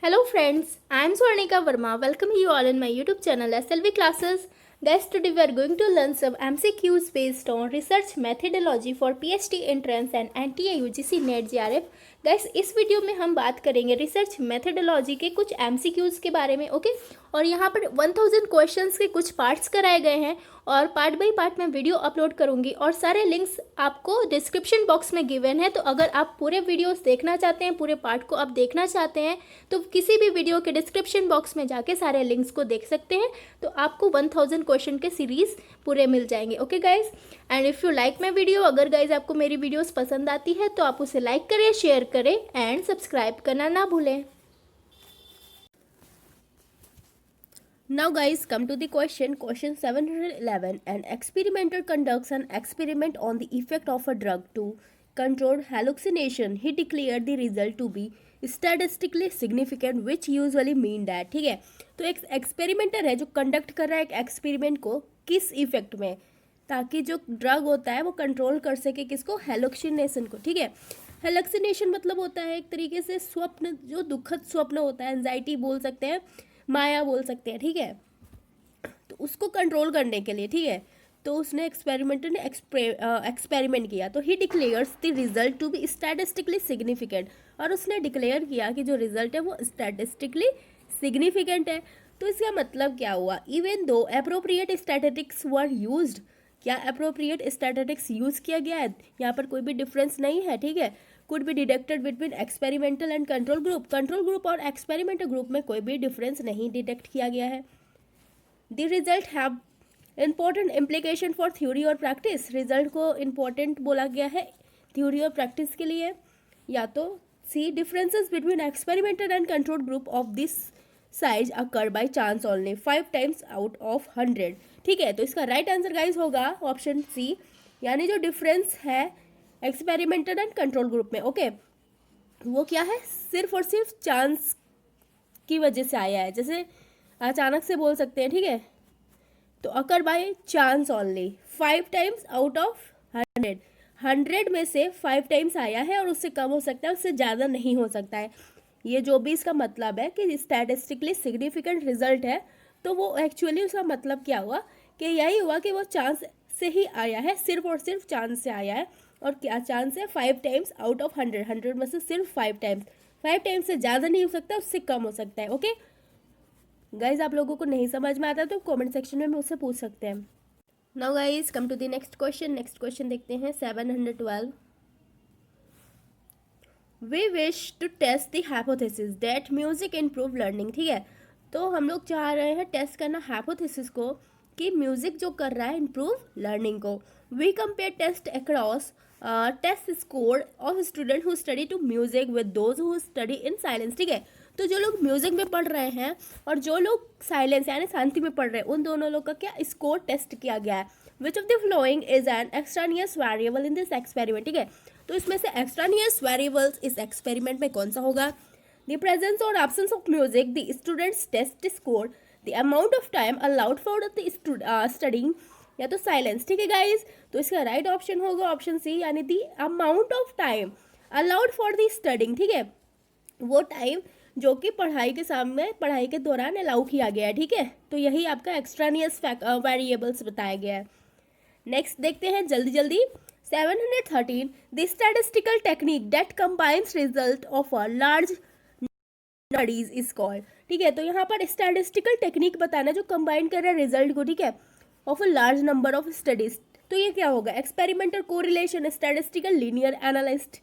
Hello friends, I am Swarnika Verma. Welcome you all in my YouTube channel SLV classes. Guys, today we are going to learn some MCQs based on research methodology for PhD entrance and NTA UGC NET JRF. Guys इस video में हम बात करेंगे research methodology के कुछ MCQs के बारे में, ओके। और यहाँ पर 1000 क्वेश्चंस के कुछ पार्ट्स कराए गए हैं और पार्ट बाय पार्ट मैं वीडियो अपलोड करूँगी और सारे लिंक्स आपको डिस्क्रिप्शन बॉक्स में गिवन है। तो अगर आप पूरे वीडियोस देखना चाहते हैं, पूरे पार्ट को आप देखना चाहते हैं, तो किसी भी वीडियो के डिस्क्रिप्शन बॉक्स में जाके सारे लिंक्स को देख सकते हैं। तो आपको 1000 क्वेश्चन के सीरीज़ पूरे मिल जाएंगे, okay guys. And if you like my video, अगर गाइज आपको मेरी वीडियोस पसंद आती है तो आप उसे लाइक करें, शेयर करें एंड सब्सक्राइब करना ना भूलें। Now guys, come to the question 711. An experimenter conducts an experiment on the effect of a drug to control hallucination. He declared the result to be statistically significant, which usually mean that, ठीक है। तो एक experimenter है जो conduct कर रहा है एक एक्सपेरिमेंट को किस इफेक्ट में, ताकि जो ड्रग होता है वो कंट्रोल कर सके किसको, हेलुसिनेशन को, ठीक है। हेलुसिनेशन मतलब होता है एक तरीके से स्वप्न, जो दुखद स्वप्न होता है, एंजाइटी बोल सकते हैं, माया बोल सकते हैं, ठीक है। तो उसको कंट्रोल करने के लिए, ठीक है, तो उसने एक्सपेरिमेंटर ने एक्सपेरिमेंट किया। तो he declares the result to be statistically significant, और उसने डिक्लेयर किया कि जो रिजल्ट है वो स्टैटिस्टिकली सिग्निफिकेंट है। तो इसका मतलब क्या हुआ, even though appropriate statistics were used, क्या अप्रोप्रिएट स्टैटिस्टिक्स यूज किया गया है, यहाँ पर कोई भी डिफरेंस नहीं है, ठीक है। Could be detected between experimental and control group, control group और एक्सपेरिमेंटल ग्रुप में कोई भी डिफरेंस नहीं डिटेक्ट किया गया है। The result have important implication for theory और प्रैक्टिस, रिजल्ट को इम्पॉर्टेंट बोला गया है थ्योरी और प्रैक्टिस के लिए। या तो C differences between experimental and control group of this size occur by chance only 5 times out of 100, ठीक है। तो इसका राइट आंसर गाइज होगा ऑप्शन सी, यानी जो डिफरेंस है एक्सपेरिमेंटल एंड कंट्रोल ग्रुप में, ओके, वो क्या है, सिर्फ और सिर्फ चांस की वजह से आया है, जैसे अचानक से बोल सकते हैं, ठीक है। तो अकर by chance only 5 times out of 100 में से 5 टाइम्स आया है और उससे कम हो सकता है, उससे ज़्यादा नहीं हो सकता है। ये जो भी इसका मतलब है कि स्टैटिस्टिकली सिग्निफिकेंट रिजल्ट है, तो वो एक्चुअली उसका मतलब क्या हुआ कि यही हुआ कि वो चांस से ही आया है, सिर्फ और सिर्फ चांस से आया है। और क्या चांस है, 5 टाइम्स आउट ऑफ 100 में से सिर्फ 5 टाइम्स, 5 टाइम्स से ज़्यादा नहीं हो सकता, उससे कम हो सकता है, ओके गाइज। आप लोगों को नहीं समझ में आता तो कमेंट सेक्शन में मुझसे पूछ सकते हैं। Now guys come to the next question देखते हैं 712। We wish to test the hypothesis that music improve learning, ठीक है। तो हम लोग चाह रहे हैं टेस्ट करना हाइपोथेसिस को कि म्यूजिक जो कर रहा है इम्प्रूव लर्निंग को। We compare test across test score of student who study to music with those who study in silence, ठीक है। तो जो लोग म्यूजिक में पढ़ रहे हैं और जो लोग साइलेंस यानी शांति में पढ़ रहे हैं, उन दोनों लोग का क्या स्कोर टेस्ट किया गया है। Which of the following is an extraneous variable in this experiment, ठीक है। तो इसमें से एक्सट्रानियस वेरिएबल्स इस एक्सपेरिमेंट में कौन सा होगा, द प्रेजेंस और absence of music, the students test score, the amount of time allowed for the studying, या तो साइलेंस, ठीक है गाइज। तो इसका राइट ऑप्शन होगा ऑप्शन सी, यानी the amount of time allowed for the studying, ठीक है। वो टाइम जो कि पढ़ाई के सामने, पढ़ाई के दौरान अलाउ किया गया है, ठीक है। तो यही आपका एक्सट्रानियस वेरिएबल्स बताया गया है। नेक्स्ट देखते हैं जल्दी जल्दी 713, the statistical technique that combines result of a large studies is called, ठीक है। तो यहाँ पर स्टैटिस्टिकल टेक्निक बताना जो कंबाइन कर रहा है रिजल्ट को, ठीक है, of a large number of studies. तो ये क्या होगा, experimental correlation, statistical linear analyst,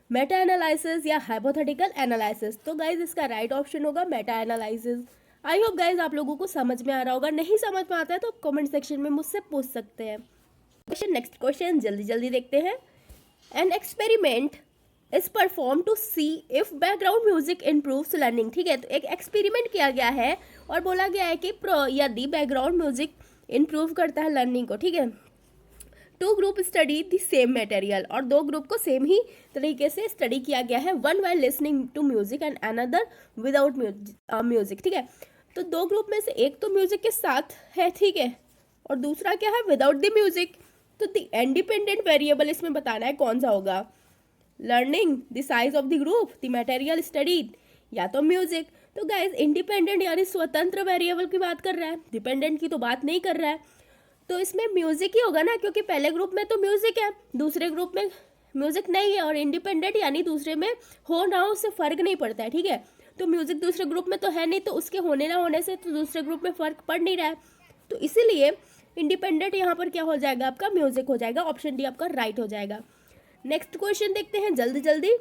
Meta analysis या हाइपोथेटिकल एनालिसिस। तो गाइज इसका राइट ऑप्शन होगा Meta analysis. I hope guys आप लोगों को समझ में आ रहा होगा, नहीं समझ में आता है तो कमेंट सेक्शन में मुझसे पूछ सकते हैं। नेक्स्ट क्वेश्चन जल्दी जल्दी देखते हैं। An experiment is perform to see if background music improves learning, ठीक है। तो एक एक्सपेरिमेंट किया गया है और बोला गया है कि यदि बैकग्राउंड म्यूजिक इम्प्रूव करता है लर्निंग को, ठीक है। Two group study the same material, और दो ग्रुप को सेम ही तरीके से स्टडी किया गया है, one while listening to music and another without music, ठीक है। तो दो ग्रुप में से एक तो म्यूजिक के साथ है, ठीक है, और दूसरा क्या है, विदाउट द म्यूजिक। तो द इंडिपेंडेंट वेरिएबल इसमें बताना है कौन सा होगा, learning, the size of the group, the material studied, या तो म्यूजिक। तो गाइज इंडिपेंडेंट यानी स्वतंत्र वेरिएबल की बात कर रहा है, डिपेंडेंट की तो बात नहीं कर रहा है, तो इसमें म्यूजिक ही होगा ना, क्योंकि पहले ग्रुप में तो म्यूजिक है, दूसरे ग्रुप में म्यूजिक नहीं है, और इंडिपेंडेंट यानी दूसरे में हो ना हो उससे फर्क नहीं पड़ता है, ठीक है। तो म्यूजिक दूसरे ग्रुप में तो है नहीं, तो उसके होने ना होने से तो दूसरे ग्रुप में फर्क पड़ नहीं रहा है, तो इसीलिए इंडिपेंडेंट यहाँ पर क्या हो जाएगा, आपका म्यूजिक हो जाएगा। ऑप्शन डी आपका राइट हो जाएगा। नेक्स्ट क्वेश्चन देखते हैं जल्दी जल्दी।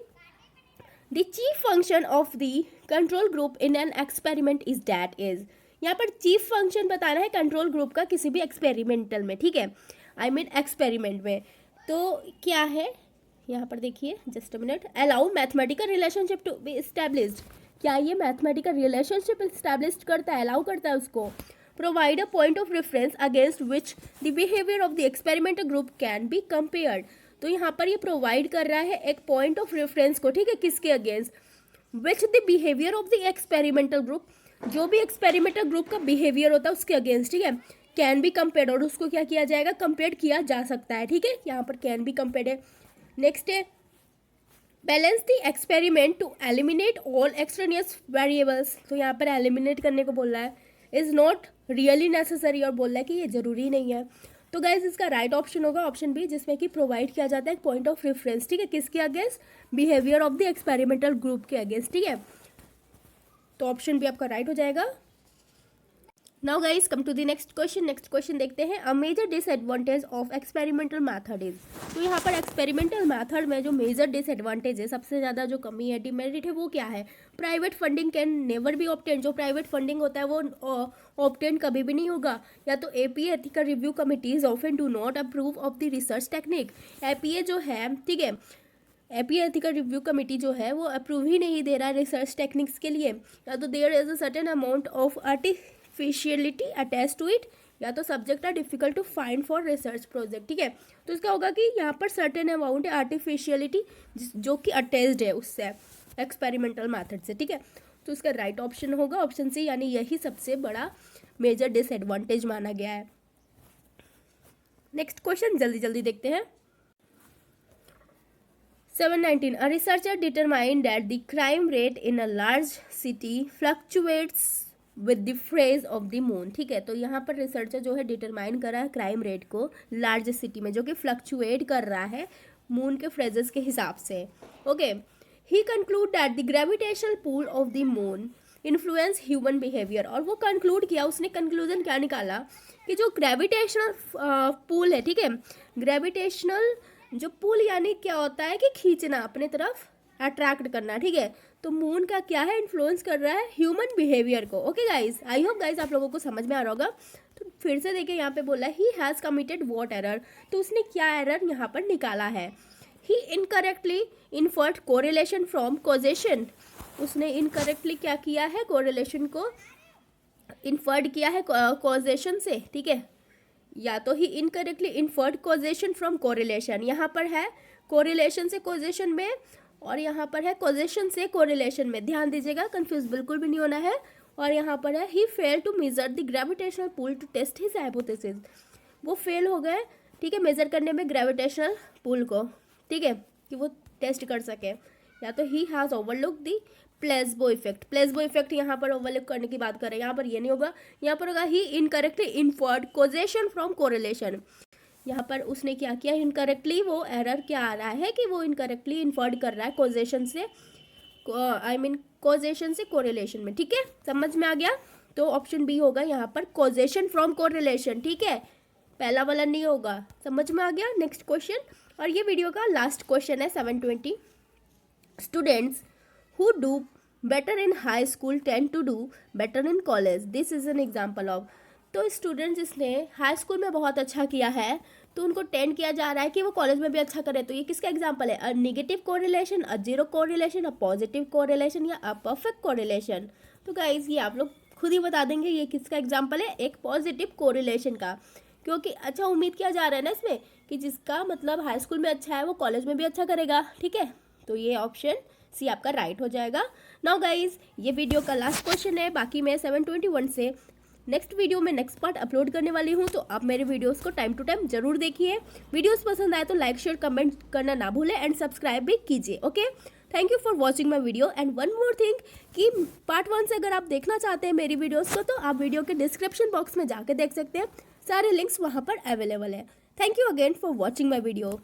The chief function of the control group in an experiment is that is. यहाँ पर चीफ फंक्शन बताना है कंट्रोल ग्रुप का किसी भी एक्सपेरिमेंटल में, ठीक है, आई मीन एक्सपेरिमेंट में। तो क्या है यहाँ पर देखिए, just a minute. Allow mathematical relationship to be established. क्या ये मैथमेटिकल रिलेशनशिप एस्टैब्लिश करता है, अलाउ करता है उसको। Provide a point of reference against which the behaviour of the experimental group can be compared. तो यहाँ पर ये प्रोवाइड कर रहा है एक पॉइंट ऑफ रेफरेंस को, ठीक है, किसके against, which the behaviour of the experimental group, जो भी एक्सपेरिमेंटल ग्रुप का बिहेवियर होता है उसके अगेंस्ट, ठीक है, कैन बी कंपेयर्ड, और उसको क्या किया जाएगा, कंपेयर किया जा सकता है, ठीक है, यहाँ पर कैन बी कंपेयर्ड है। नेक्स्ट है balance the experiment to eliminate all extraneous variables. तो यहाँ पर एलिमिनेट करने को बोल रहा है, इज नॉट रियली नेसेसरी, और बोल रहा है कि ये जरूरी नहीं है। तो गाइज इसका राइट ऑप्शन होगा ऑप्शन बी, जिसमें कि प्रोवाइड किया जाता है एक पॉइंट ऑफ रेफरेंस, ठीक है, किसके against, behaviour of the experimental group के अगेंस्ट, ठीक है। तो ऑप्शन बी आपका राइट हो जाएगा। Now guys come to the next question. Next question देखते हैं। A major disadvantage of experimental method is. तो यहाँ पर एक्सपेरिमेंटल मैथड में जो मेजर डिसएडवांटेज है, सबसे ज़्यादा जो कमी है, डिमेरिट है, वो क्या है। Private funding can never be obtain. जो प्राइवेट फंडिंग होता है वो ऑब्टेन कभी भी नहीं होगा। या तो APA ethical review committees often do not approve of the research technique. APA जो है, ठीक है, एपीए एथिकल रिव्यू कमेटी जो है वो अप्रूव ही नहीं दे रहा है रिसर्च टेक्निक्स के लिए। या तो there is a certain amount of artificiality attach to it, या तो subject are difficult to find for research project, ठीक है। तो इसका होगा कि यहाँ पर सर्टेन अमाउंट है आर्टिफिशियलिटी जो कि अटैच्ड है उससे, एक्सपेरिमेंटल मैथड से, ठीक है। तो इसका राइट ऑप्शन होगा ऑप्शन सी, यानी यही सबसे बड़ा मेजर डिसएडवांटेज माना गया है। नेक्स्ट क्वेश्चन जल्दी जल्दी देखते हैं। 719. A researcher determined that the crime rate in a large city fluctuates with the phase of the moon. ठीक है, तो यहाँ पर रिसर्चर जो है डिटरमाइन कर रहा है क्राइम रेट को लार्ज सिटी में, जो कि फ्लक्चुएट कर रहा है मून के फ्रेजेस के हिसाब से। Okay, he conclude that the gravitational pull of the moon influence human behaviour. और वो कंक्लूड किया, उसने कंक्लूजन क्या निकाला कि जो ग्रेविटेशनल पुल है, ठीक है, ग्रेविटेशनल जो पुल यानी क्या होता है कि खींचना, अपने तरफ अट्रैक्ट करना, ठीक है। तो मून का क्या है, इन्फ्लुएंस कर रहा है ह्यूमन बिहेवियर को। Okay guys, I hope guys आप लोगों को समझ में आ रहा होगा। तो फिर से देखिए, यहाँ पे बोला he has committed what error. तो उसने क्या एरर यहाँ पर निकाला है, he incorrectly inferred correlation from causation. उसने इनकरेक्टली क्या किया है, कोरिलेशन को इन्फर्ड किया है कॉजेशन से, ठीक है। या तो he incorrectly inferred causation from correlation. यहाँ पर है कोरिलेशन से कॉजेशन में, और यहाँ पर है कॉजेशन से कोरिलेशन में। ध्यान दीजिएगा, कंफ्यूज बिल्कुल भी नहीं होना है। और यहाँ पर है he fail to measure the gravitational pull to test his hypothesis. वो फेल हो गए, ठीक है, मेजर करने में ग्रेविटेशनल पुल को, ठीक है, कि वो टेस्ट कर सके। या तो he has overlook the placebo effect. Placebo effect यहाँ पर ओवरलुक करने की बात कर रहे हैं, यहाँ पर ये नहीं होगा। यहाँ पर होगा he incorrectly inferred causation from correlation. यहाँ पर उसने क्या किया, इनकरेक्टली, वो एरर क्या आ रहा है कि वो इनकरेक्टली इन्फर्ड कर रहा है कॉजेशन से, आई मीन कॉजेशन से कोरिलेशन में, ठीक है, समझ में आ गया। तो ऑप्शन बी होगा यहाँ पर कॉजेशन फ्रॉम कोरिलेशन, ठीक है, पहला वाला नहीं होगा, समझ में आ गया। नेक्स्ट क्वेश्चन, और ये वीडियो का लास्ट क्वेश्चन है 720। Students who do better in high school tend to do better in college. This is an example of। तो स्टूडेंट जिसने हाई स्कूल में बहुत अच्छा किया है तो उनको टेंड किया जा रहा है कि वो कॉलेज में भी अच्छा करे। तो ये किसका एग्जांपल है, a negative correlation, a zero correlation, a positive correlation, या अ परफेक्ट कोरिलेशन। तो गाइज ये आप लोग खुद ही बता देंगे ये किसका एग्जाम्पल है, एक पॉजिटिव कोरिलेशन का। क्योंकि अच्छा उम्मीद किया जा रहा है ना इसमें कि जिसका मतलब हाई स्कूल में अच्छा है वो कॉलेज में भी अच्छा करेगा, ठीक है। तो ये ऑप्शन सी आपका राइट हो जाएगा। नाउ गाइज ये वीडियो का लास्ट क्वेश्चन है, बाकी मैं 721 से नेक्स्ट वीडियो में नेक्स्ट पार्ट अपलोड करने वाली हूँ। तो आप मेरे वीडियोस को टाइम टू टाइम जरूर देखिए। वीडियोस पसंद आए तो लाइक शेयर कमेंट करना ना भूलें एंड सब्सक्राइब भी कीजिए। Okay, thank you for watching my video. And one more thing कि पार्ट 1 से अगर आप देखना चाहते हैं मेरी वीडियोस को, तो आप वीडियो के डिस्क्रिप्शन बॉक्स में जाके देख सकते हैं, सारे लिंक्स वहाँ पर अवेलेबल है। Thank you again for watching my video.